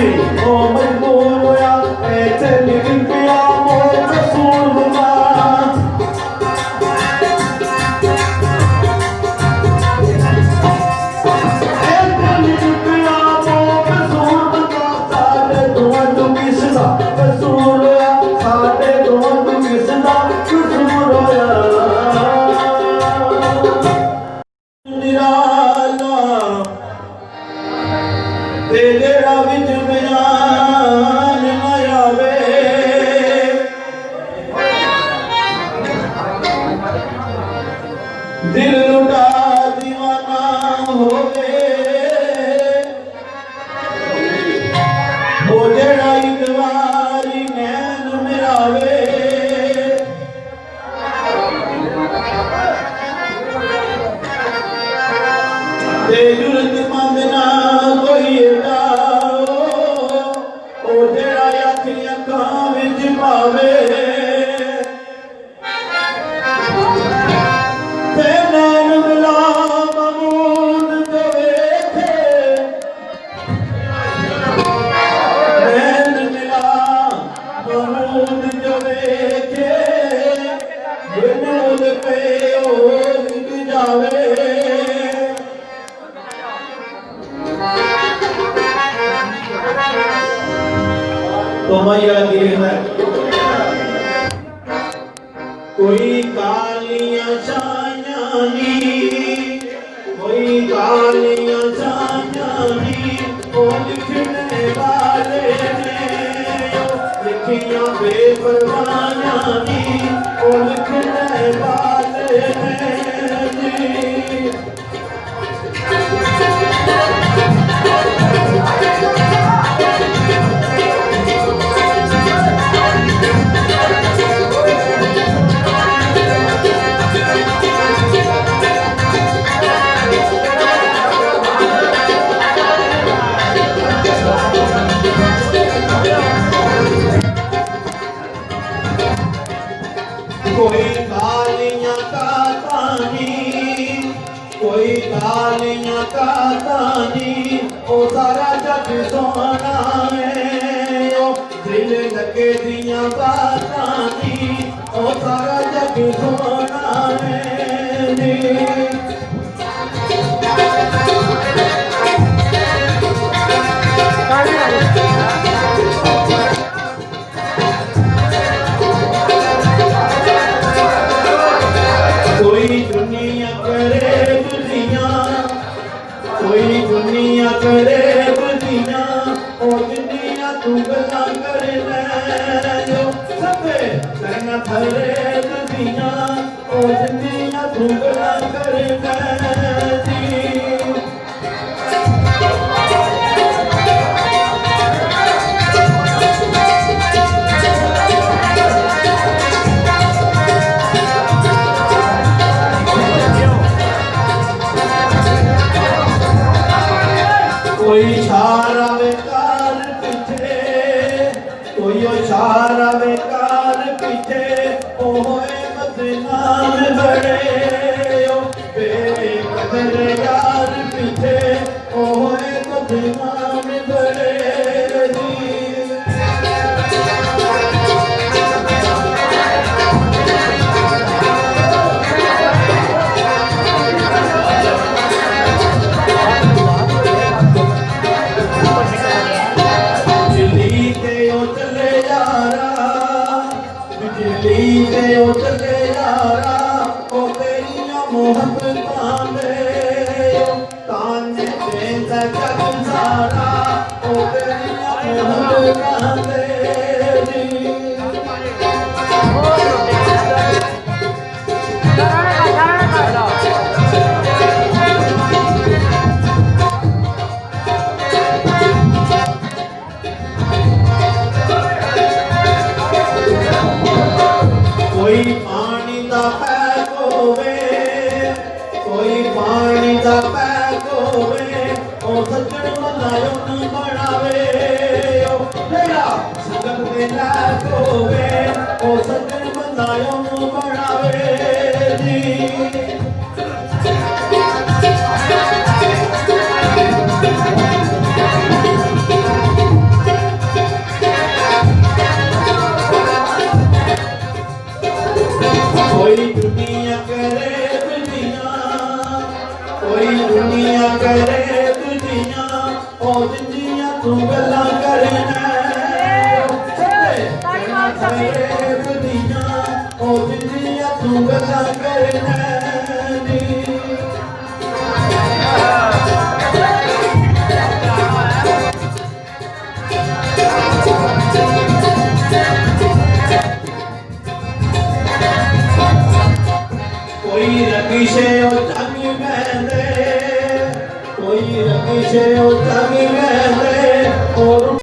ओ मजबूर होया ऐसे लिख पिया मोर रसूल दा दिल लुटा दीवाना हो ओ जेड़ा एक बारी नैन मिलावे ते जुर्मंद ना कोई एड़ा ओ जेड़ा अखियां अखां विच पावे तो मैया लिखना कोई कालियां छाइयां नी कोई कालियां छाइयां नी ओ लिखने वाले ने लिखियां बेपरवाहियां नी ओ लिखने वाले ने कोई कालियां कातानी ओ सारा जग सोना है ओ दिल लगे दियां बातानी ओ सारा जग सोना है कोई दुनिया करे बुझियां ओ दुनिया तू गल्लां करे लो सबे करना थरे दुनिया ओ दुनिया तू गल्लां करे कोई इशारा बेकार पीछे कोई इशारा बेकार पीछे ओ होए बदनाम बड़े ओ बेकदर यार पीछे ओ होए बदनाम बड़े ओ चले यारा ओ तेरियां मोहब्बतां दे ताने देंदा जग सारा ओ तेरियां मोहब्बतां दे कोई पानी दा पैक होवे कोई पानी दा पैक होवे ओ सज्जन बनायो न बनावे ओ तेरा संगत दे लायक होवे ओ सज्जन बनायो न बनावे जी ਗੱਲਾਂ ਕਰਨਾ ਨੀ ਕੋਈ ਰਕੀਸ਼ੇ ਉਹ ਚਾਂਗੀ ਮਹਿੰਦੇ ਕੋਈ ਰਕੀਸ਼ੇ ਉਹ ਚਾਂਗੀ ਮਹਿੰਦੇ ਔਰ